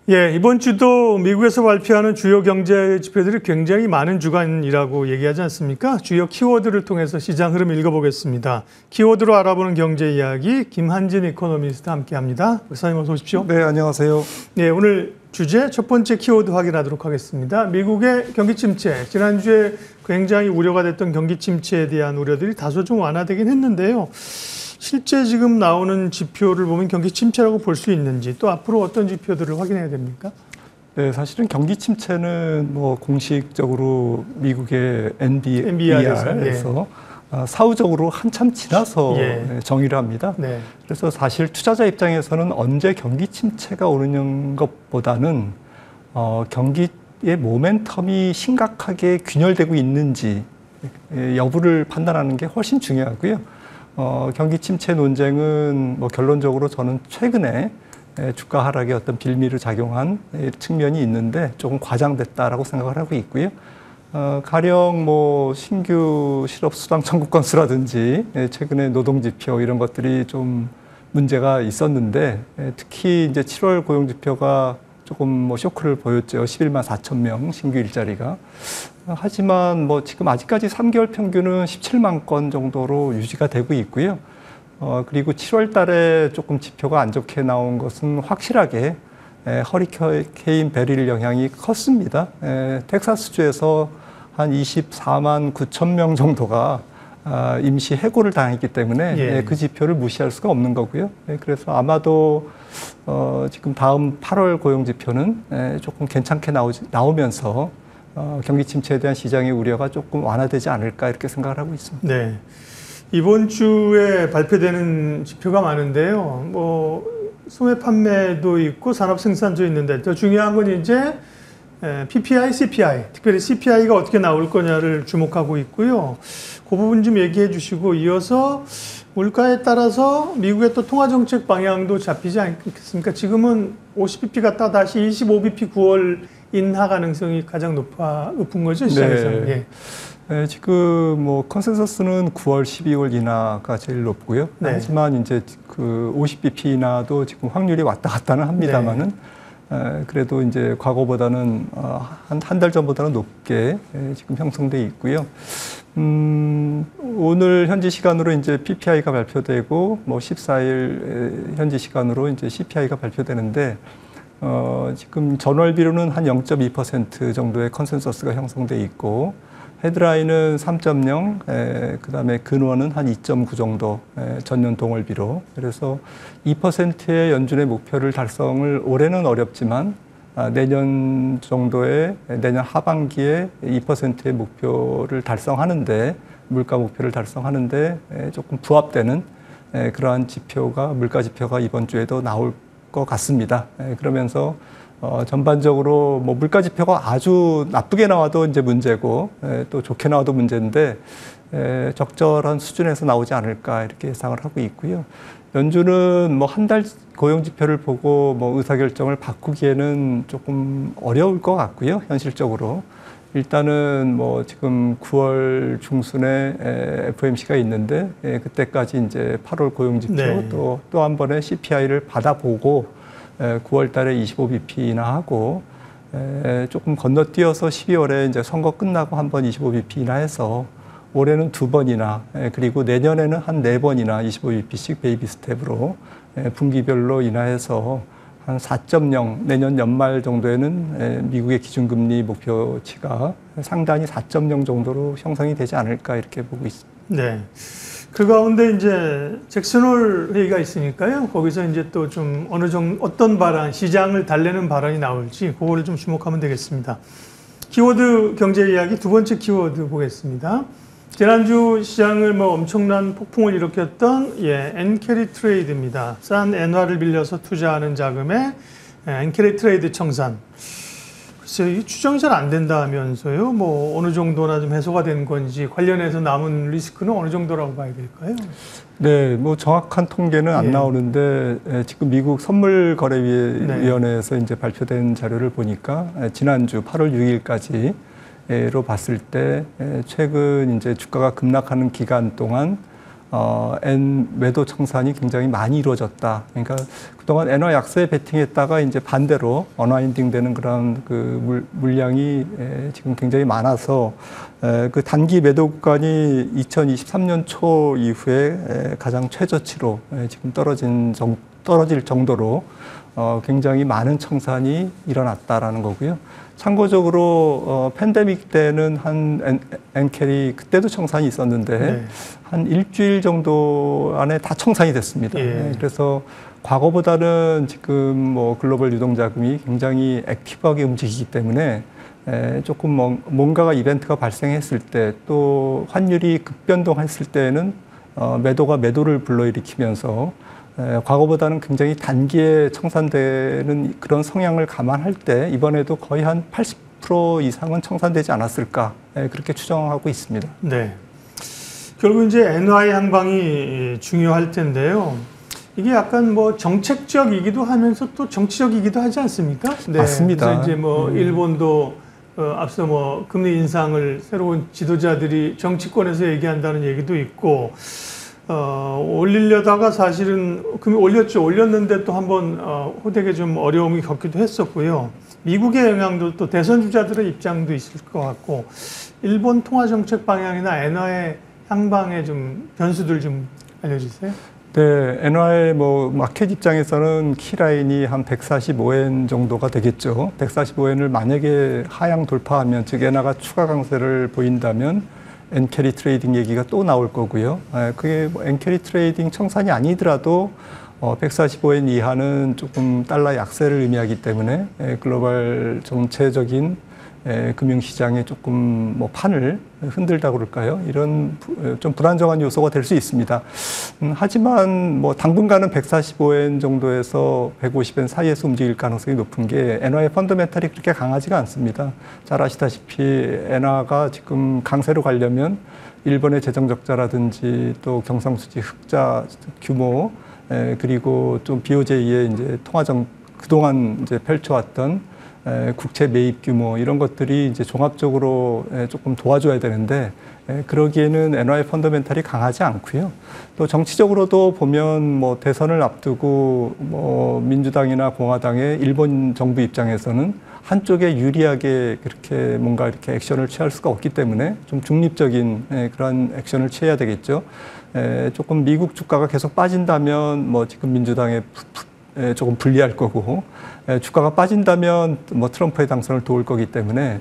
예, 이번 주도 미국에서 발표하는 주요 경제 지표들이 굉장히 많은 주간이라고 얘기하지 않습니까? 주요 키워드를 통해서 시장 흐름 읽어보겠습니다. 키워드로 알아보는 경제 이야기 김한진 이코노미스트 함께합니다. 박사님 어서 오십시오. 네, 안녕하세요. 네, 오늘 주제 첫 번째 키워드 확인하도록 하겠습니다. 미국의 경기 침체, 지난주에 굉장히 우려가 됐던 경기 침체에 대한 우려들이 다소 좀 완화되긴 했는데요. 실제 지금 나오는 지표를 보면 경기 침체라고 볼 수 있는지, 또 앞으로 어떤 지표들을 확인해야 됩니까? 네, 사실은 경기 침체는 뭐 공식적으로 미국의 NBER에서 사후적으로 한참 지나서 정의를 합니다. 네. 그래서 사실 투자자 입장에서는 언제 경기 침체가 오는 것보다는 경기의 모멘텀이 심각하게 균열되고 있는지 여부를 판단하는 게 훨씬 중요하고요. 경기 침체 논쟁은 뭐 결론적으로 저는 최근에 주가 하락에 어떤 빌미로 작용한 측면이 있는데 조금 과장됐다라고 생각을 하고 있고요. 가령 뭐 신규 실업 수당 청구 건수라든지 최근에 노동 지표 이런 것들이 좀 문제가 있었는데 특히 이제 7월 고용 지표가 조금 뭐 쇼크를 보였죠. 11만 4천 명 신규 일자리가. 하지만 뭐 지금 아직까지 3개월 평균은 17만 건 정도로 유지가 되고 있고요. 그리고 7월 달에 조금 지표가 안 좋게 나온 것은 확실하게 허리케인 베릴 영향이 컸습니다. 텍사스주에서 한 24만 9천 명 정도가 임시 해고를 당했기 때문에 그 지표를 무시할 수가 없는 거고요. 그래서 아마도 지금 다음 8월 고용 지표는 조금 괜찮게 나오면서 경기 침체에 대한 시장의 우려가 조금 완화되지 않을까 이렇게 생각을 하고 있습니다. 네, 이번 주에 발표되는 지표가 많은데요. 뭐 소매 판매도 있고 산업 생산도 있는데 더 중요한 건 이제 PPI, CPI, 특별히 CPI가 어떻게 나올 거냐를 주목하고 있고요. 그 부분 좀 얘기해 주시고 이어서 물가에 따라서 미국의 또 통화정책 방향도 잡히지 않겠습니까? 지금은 50bp 갔다 다시 25bp 9월 인하 가능성이 가장 높은 거죠, 시장에서. 네. 네, 지금 뭐 컨센서스는 9월, 12월 인하가 제일 높고요. 네. 하지만 이제 그 50bp 인하도 지금 확률이 왔다 갔다는 합니다만은 그래도 이제 과거보다는 한 달 전보다는 높게 지금 형성돼 있고요. 오늘 현지 시간으로 이제 PPI가 발표되고 뭐 14일 현지 시간으로 이제 CPI가 발표되는데 지금 전월비로는 한 0.2% 정도의 컨센서스가 형성돼 있고 헤드라인은 3.0, 그다음에 근원은 한 2.9 정도 전년 동월비로. 그래서 2%의 연준의 목표를 달성을 올해는 어렵지만 내년 정도에 내년 하반기에 2%의 목표를 달성하는데 물가 목표를 달성하는데 조금 부합되는 그러한 지표가 물가 지표가 이번 주에도 나올 것 같습니다. 그러면서 전반적으로 뭐 물가 지표가 아주 나쁘게 나와도 이제 문제고 또 좋게 나와도 문제인데 적절한 수준에서 나오지 않을까 이렇게 예상을 하고 있고요. 연준은 뭐 한 달 고용 지표를 보고 뭐 의사결정을 바꾸기에는 조금 어려울 것 같고요. 현실적으로. 일단은 뭐 지금 9월 중순에 FOMC가 있는데 그때까지 이제 8월 고용 지표 또 한 번에 CPI를 받아보고 9월 달에 25bp 인하하고 조금 건너뛰어서 12월에 이제 선거 끝나고 한 번 25bp 인하해서 올해는 2번이나 그리고 내년에는 한 4번이나 25bp씩 베이비 스텝으로 분기별로 인하해서 한 4.0 내년 연말 정도에는 미국의 기준금리 목표치가 상단이 4.0 정도로 형성이 되지 않을까 이렇게 보고 있습니다. 네. 그 가운데 이제 잭슨홀 회의가 있으니까요. 거기서 이제 또 좀 어느 정도 어떤 발언, 시장을 달래는 발언이 나올지 그거를 좀 주목하면 되겠습니다. 키워드 경제 이야기 두 번째 키워드 보겠습니다. 지난주 시장을 뭐 엄청난 폭풍을 일으켰던 엔캐리 트레이드입니다. 싼 엔화를 빌려서 투자하는 자금에 엔캐리 트레이드 청산. 글쎄요, 이 추정이 잘 안 된다면서요. 뭐 어느 정도나 좀 해소가 된 건지 관련해서 남은 리스크는 어느 정도라고 봐야 될까요? 네, 뭐 정확한 통계는 안 나오는데 지금 미국 선물거래위원회에서 이제 발표된 자료를 보니까 지난주 8월 6일까지로 봤을 때 최근 이제 주가가 급락하는 기간 동안 엔 매도 청산이 굉장히 많이 이루어졌다. 그러니까 그동안 엔화 약세에 베팅했다가 이제 반대로 언와인딩 되는 그런 그 물량이 지금 굉장히 많아서 그 단기 매도 구간이 2023년 초 이후에 가장 최저치로 지금 떨어질 정도로 굉장히 많은 청산이 일어났다라는 거고요. 참고적으로 팬데믹 때는 한 엔캐리 그때도 청산이 있었는데 네. 한 일주일 정도 안에 다 청산이 됐습니다. 예. 그래서 과거보다는 지금 뭐 글로벌 유동자금이 굉장히 액티브하게 움직이기 때문에 조금 뭔가가 이벤트가 발생했을 때 또 환율이 급변동했을 때는 매도가 매도를 불러일으키면서 과거보다는 굉장히 단기에 청산되는 그런 성향을 감안할 때 이번에도 거의 한 80% 이상은 청산되지 않았을까 그렇게 추정하고 있습니다. 네. 결국 이제 엔화의 향방이 중요할 텐데요. 이게 약간 뭐 정책적이기도 하면서 또 정치적이기도 하지 않습니까? 네. 맞습니다. 그래서 이제 뭐 일본도 앞서 뭐 금리 인상을 새로운 지도자들이 정치권에서 얘기한다는 얘기도 있고. 올리려다가 사실은 금이 올렸는데 또 한번 호되게 좀 어려움이 겪기도 했었고요. 미국의 영향도 또 대선 주자들의 입장도 있을 것 같고, 일본 통화 정책 방향이나 엔화의 향방의 좀 변수들 좀 알려주세요. 네, 엔화의 뭐 마켓 입장에서는 키라인이 한 145엔 정도가 되겠죠. 145엔을 만약에 하향 돌파하면, 즉 엔화가 추가 강세를 보인다면 엔캐리 트레이딩 얘기가 또 나올 거고요. 그게 뭐 엔캐리 트레이딩 청산이 아니더라도 145엔 이하는 조금 달러 약세를 의미하기 때문에 글로벌 전체적인 금융시장에 조금 뭐 판을 흔들다 그럴까요? 이런 좀 불안정한 요소가 될 수 있습니다. 하지만 뭐 당분간은 145엔 정도에서 150엔 사이에서 움직일 가능성이 높은 게 엔화의 펀더멘탈이 그렇게 강하지가 않습니다. 잘 아시다시피 엔화가 지금 강세로 가려면 일본의 재정 적자라든지 또 경상수지 흑자 규모 그리고 좀 BOJ의 이제 그동안 이제 펼쳐왔던 국채 매입 규모 이런 것들이 이제 종합적으로 조금 도와줘야 되는데 그러기에는 엔화의 펀더멘탈이 강하지 않고요. 또 정치적으로도 보면 뭐 대선을 앞두고 뭐 민주당이나 공화당의 일본 정부 입장에서는 한쪽에 유리하게 그렇게 뭔가 이렇게 액션을 취할 수가 없기 때문에 좀 중립적인 그런 액션을 취해야 되겠죠. 조금 미국 주가가 계속 빠진다면 뭐 지금 민주당에 조금 불리할 거고 주가가 빠진다면 뭐 트럼프의 당선을 도울 거기 때문에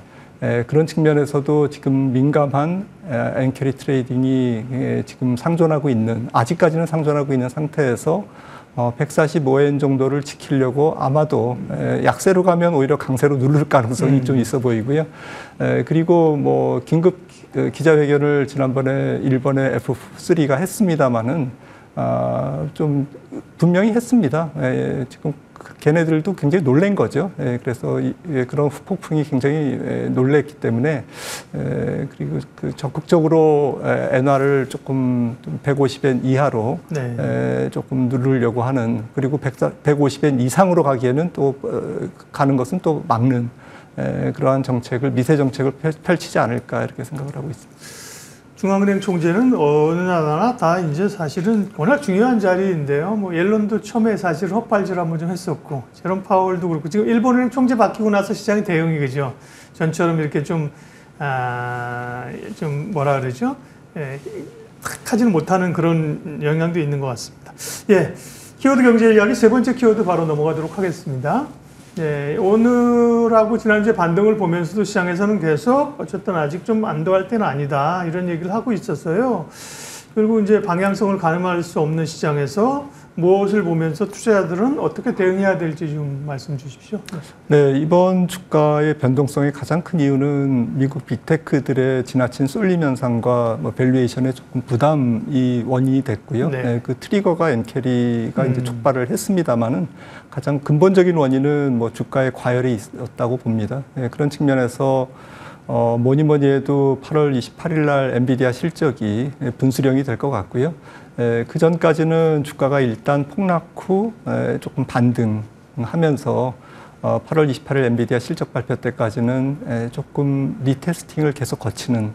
그런 측면에서도 지금 민감한 엔캐리 트레이딩이 지금 아직까지는 상존하고 있는 상태에서 145엔 정도를 지키려고 아마도 약세로 가면 오히려 강세로 누를 가능성이 좀 있어 보이고요. 그리고 뭐 긴급 기자회견을 지난번에 일본의 F3가 했습니다마는 좀 분명히 했습니다. 지금 걔네들도 굉장히 놀란 거죠. 그래서 그런 후폭풍이 굉장히 놀랬기 때문에 그리고 적극적으로 엔화를 조금 150엔 이하로 네. 조금 누르려고 하는, 그리고 150엔 이상으로 가기에는 또 가는 것은 또 막는 그러한 미세 정책을 펼치지 않을까 이렇게 생각을 하고 있습니다. 중앙은행 총재는 어느 나라나 다 이제 사실은 워낙 중요한 자리인데요. 뭐 옐런도 처음에 사실 헛발질 한번 좀 했었고, 제롬 파월도 그렇고, 지금 일본은행 총재 바뀌고 나서 시장이 대응이 그죠. 전처럼 이렇게 좀 뭐라 그러죠? 하지는 못하는 그런 영향도 있는 것 같습니다. 예. 키워드 경제 이야기 세 번째 키워드 바로 넘어가도록 하겠습니다. 예, 오늘하고 지난주에 반등을 보면서도 시장에서는 계속 어쨌든 아직 좀 안도할 때는 아니다 이런 얘기를 하고 있었어요. 그리고 이제 방향성을 가늠할 수 없는 시장에서 무엇을 보면서 투자자들은 어떻게 대응해야 될지 좀 말씀 주십시오. 네, 이번 주가의 변동성의 가장 큰 이유는 미국 빅테크들의 지나친 쏠림 현상과 뭐 밸류에이션의 조금 부담이 원인이 됐고요. 네. 그 트리거가 엔캐리가 이제 촉발을 했습니다만은 가장 근본적인 원인은 뭐 주가의 과열이 있었다고 봅니다. 그런 측면에서 뭐니 해도 8월 28일 날 엔비디아 실적이 분수령이 될 것 같고요. 그 전까지는 주가가 일단 폭락 후 조금 반등하면서 8월 28일 엔비디아 실적 발표 때까지는 조금 리테스팅을 계속 거치는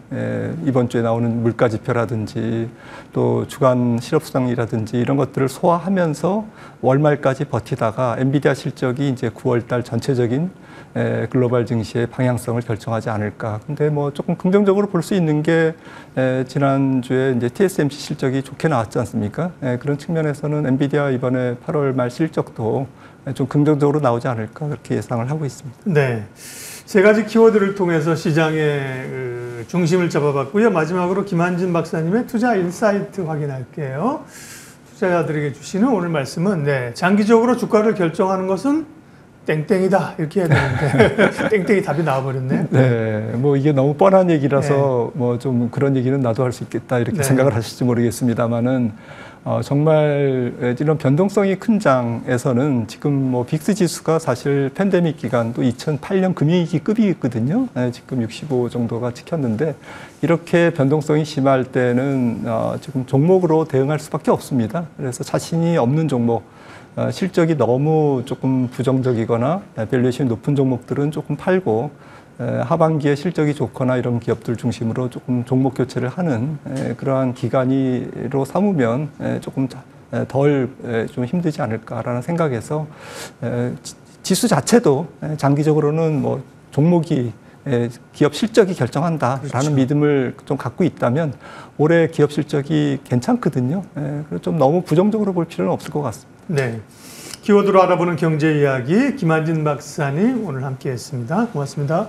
이번 주에 나오는 물가 지표라든지 또 주간 실업수당이라든지 이런 것들을 소화하면서 월말까지 버티다가 엔비디아 실적이 이제 9월 달 전체적인 글로벌 증시의 방향성을 결정하지 않을까. 근데 뭐 조금 긍정적으로 볼 수 있는 게 지난주에 이제 TSMC 실적이 좋게 나왔지 않습니까? 그런 측면에서는 엔비디아 이번에 8월 말 실적도 좀 긍정적으로 나오지 않을까 그렇게 예상을 하고 있습니다. 네. 세 가지 키워드를 통해서 시장의 중심을 잡아봤고요. 마지막으로 김한진 박사님의 투자 인사이트 확인할게요. 투자자들에게 주시는 오늘 말씀은 장기적으로 주가를 결정하는 것은 땡땡이다 이렇게 해야 되는데 땡땡이 답이 나와버렸네요. 네, 뭐 이게 너무 뻔한 얘기라서 뭐 좀 그런 얘기는 나도 할 수 있겠다 이렇게 생각을 하실지 모르겠습니다만은 정말 이런 변동성이 큰 장에서는 지금 뭐 빅스 지수가 사실 팬데믹 기간도 2008년 금융위기급이 있거든요. 지금 65 정도가 찍혔는데 이렇게 변동성이 심할 때는 지금 종목으로 대응할 수밖에 없습니다. 그래서 자신이 없는 종목, 실적이 너무 조금 부정적이거나 밸류에이션이 높은 종목들은 조금 팔고 하반기에 실적이 좋거나 이런 기업들 중심으로 조금 종목 교체를 하는 그러한 기간으로 삼으면 조금 덜 좀 힘들지 않을까라는 생각에서 지수 자체도 장기적으로는 뭐 종목이 기업 실적이 결정한다라는 그렇죠. 믿음을 좀 갖고 있다면 올해 기업 실적이 괜찮거든요. 그래서 좀 너무 부정적으로 볼 필요는 없을 것 같습니다. 네. 키워드로 알아보는 경제 이야기 김한진 박사님 오늘 함께했습니다. 고맙습니다.